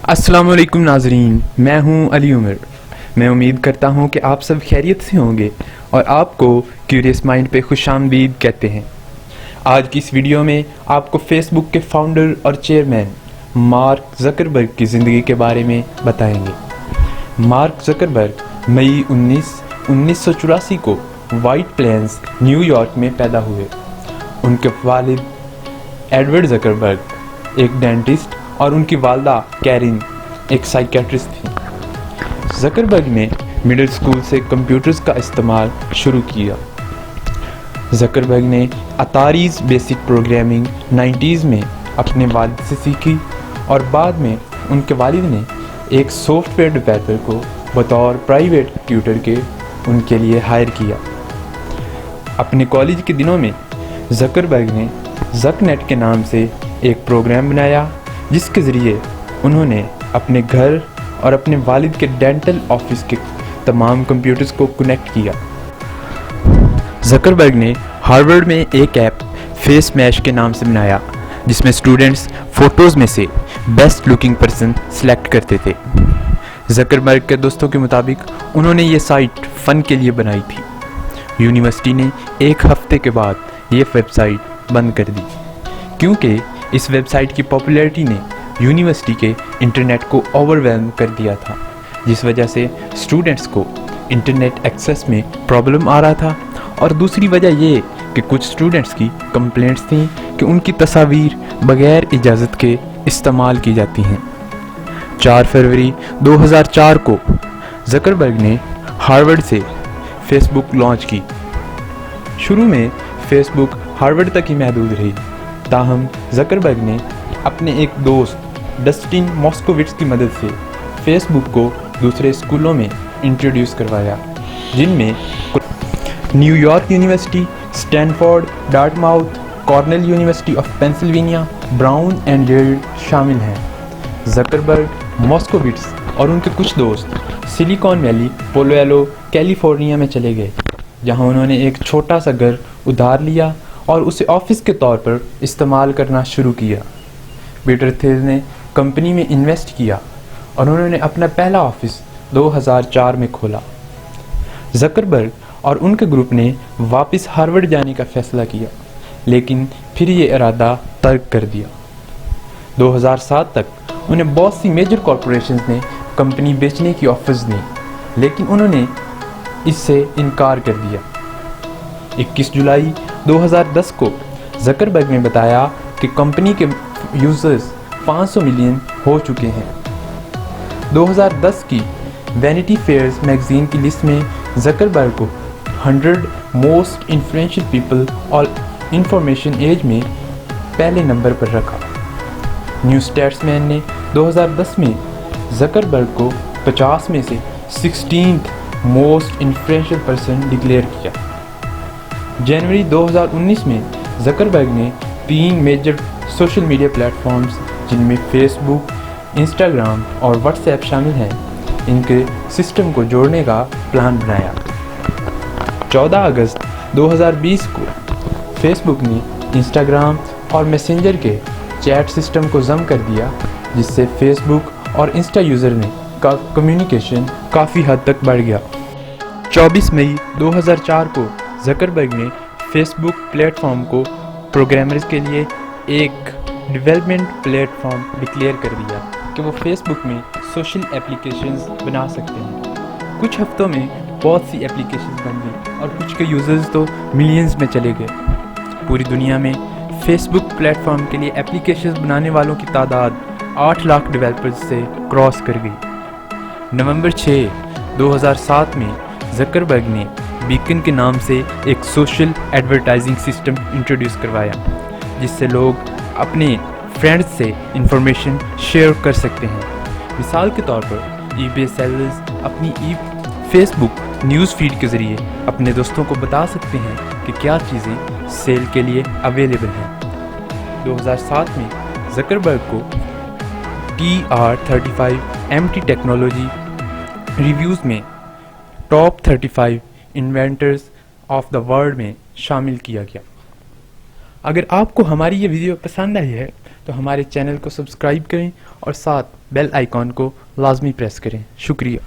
السلام علیکم ناظرین، میں ہوں علی عمر۔ میں امید کرتا ہوں کہ آپ سب خیریت سے ہوں گے اور آپ کو کیوریس مائنڈ پہ خوش آمدید کہتے ہیں۔ آج کی اس ویڈیو میں آپ کو فیس بک کے فاؤنڈر اور چیئرمین مارک زکربرگ کی زندگی کے بارے میں بتائیں گے۔ مارک زکربرگ مئی 1984 کو وائٹ پلینز، نیو یارک میں پیدا ہوئے۔ ان کے والد ایڈورڈ زکربرگ ایک ڈینٹسٹ اور ان کی والدہ کیرن ایک سائیکیٹرسٹ تھیں۔ زکربرگ نے مڈل اسکول سے کمپیوٹرز کا استعمال شروع کیا۔ زکربرگ نے اتاریز بیسک پروگرامنگ 90s میں اپنے والد سے سیکھی اور بعد میں ان کے والد نے ایک سافٹ ویئر ڈیولپر کو بطور پرائیویٹ ٹیوٹر کے ان کے لیے ہائر کیا۔ اپنے کالج کے دنوں میں زکربرگ نے زک نیٹ کے نام سے ایک پروگرام بنایا جس کے ذریعے انہوں نے اپنے گھر اور اپنے والد کے ڈینٹل آفس کے تمام کمپیوٹرز کو کنیکٹ کیا۔ زکربرگ نے ہارورڈ میں ایک ایپ فیس میش کے نام سے بنایا جس میں اسٹوڈنٹس فوٹوز میں سے بیسٹ لکنگ پرسن سلیکٹ کرتے تھے۔ زکربرگ کے دوستوں کے مطابق انہوں نے یہ سائٹ فن کے لیے بنائی تھی۔ یونیورسٹی نے ایک ہفتے کے بعد یہ ویب سائٹ بند کر دی کیونکہ اس ویب سائٹ کی پاپولیرٹی نے یونیورسٹی کے انٹرنیٹ کو اوور ویلم کر دیا تھا، جس وجہ سے اسٹوڈنٹس کو انٹرنیٹ ایکسیس میں پرابلم آ رہا تھا، اور دوسری وجہ یہ کہ کچھ اسٹوڈنٹس کی کمپلینٹس تھیں کہ ان کی تصاویر بغیر اجازت کے استعمال کی جاتی ہیں۔ 4 فروری 2004 کو زکربرگ نے ہارورڈ سے فیس بک لانچ کی۔ شروع میں فیس بک ہارورڈ تک ہی محدود رہی، تاہم زکربرگ نے اپنے ایک دوست ڈسٹن ماسکووٹز کی مدد سے فیس بک کو دوسرے اسکولوں میں انٹروڈیوس کروایا، جن میں New York University, Stanford, Dartmouth, Cornell University of Pennsylvania, Brown and Yale شامل ہیں۔ زکربرگ، ماسکووٹز اور ان کے کچھ دوست Silicon Valley, Palo Alto, California میں چلے گئے، جہاں انہوں نے ایک چھوٹا سا گھر ادھار لیا اور اسے آفس کے طور پر استعمال کرنا شروع کیا۔ پیٹر تھیل نے کمپنی میں انویسٹ کیا اور انہوں نے اپنا پہلا آفس 2004 میں کھولا۔ زکربرگ اور ان کے گروپ نے واپس ہارورڈ جانے کا فیصلہ کیا، لیکن پھر یہ ارادہ ترک کر دیا۔ 2007 تک انہیں بہت سی میجر کارپوریشنز نے کمپنی بیچنے کی آفرز دیں، لیکن انہوں نے اس سے انکار کر دیا۔ 21 جولائی 2010 کو زکربرگ نے بتایا کہ کمپنی کے یوزرز 500 ملین ہو چکے ہیں۔ 2010 کی وینٹی فیئرز میگزین کی لسٹ میں زکربرگ کو 100 موسٹ انفلوئنشل پیپل اور انفارمیشن ایج میں پہلے نمبر پر رکھا۔ نیو اسٹیٹسمین نے 2010 میں زکربرگ کو 50 میں سے 16th most influential person declare کیا۔ جنوری 2019 میں زکربرگ نے 3 major social media platforms, جن میں فیس بک، انسٹاگرام اور واٹس ایپ شامل ہیں، ان کے سسٹم کو جوڑنے کا پلان بنایا۔ 14 اگست 2020 کو فیس بک نے انسٹاگرام اور میسنجر کے چیٹ سسٹم کو ضم کر دیا، جس سے فیس بک اور انسٹا یوزر نے کا کمیونیکیشن کافی حد تک بڑھ گیا۔ 24 مئی 2004 کو زکربرگ نے فیس بک پلیٹ فارم کو پروگرامرز کے لیے ایک ڈیولپمنٹ پلیٹ فارم ڈکلیئر کر دیا کہ وہ فیس بک میں سوشل اپلیکیشنز بنا سکتے ہیں۔ کچھ ہفتوں میں بہت سی اپلیکیشنز بن گئی اور کچھ کے یوزرز تو ملینز میں چلے گئے۔ پوری دنیا میں فیس بک پلیٹ فارم کے لیے اپلیکیشنز بنانے والوں کی تعداد 8 لاکھ ڈیولپرز سے کراس کر گئی۔ نومبر 6، 2007 میں زکربرگ نے بیکن کے نام سے ایک سوشل ایڈورٹائزنگ سسٹم انٹروڈیوس کروایا، جس سے لوگ اپنے فرینڈز سے انفارمیشن شیئر کر سکتے ہیں۔ مثال کے طور پر ای بے سیلرز اپنی فیس بک نیوز فیڈ کے ذریعے اپنے دوستوں کو بتا سکتے ہیں کہ کیا چیزیں سیل کے لیے اویلیبل ہیں۔ 2007 میں زکربرگ کو TR35 ٹیکنالوجی ریویوز میں top 35 inventors of the world میں شامل کیا گیا۔ اگر آپ کو ہماری یہ ویڈیو پسند آئی ہے تو ہمارے چینل کو سبسکرائب کریں اور ساتھ بیل آئیکن کو لازمی پریس کریں. شکریہ.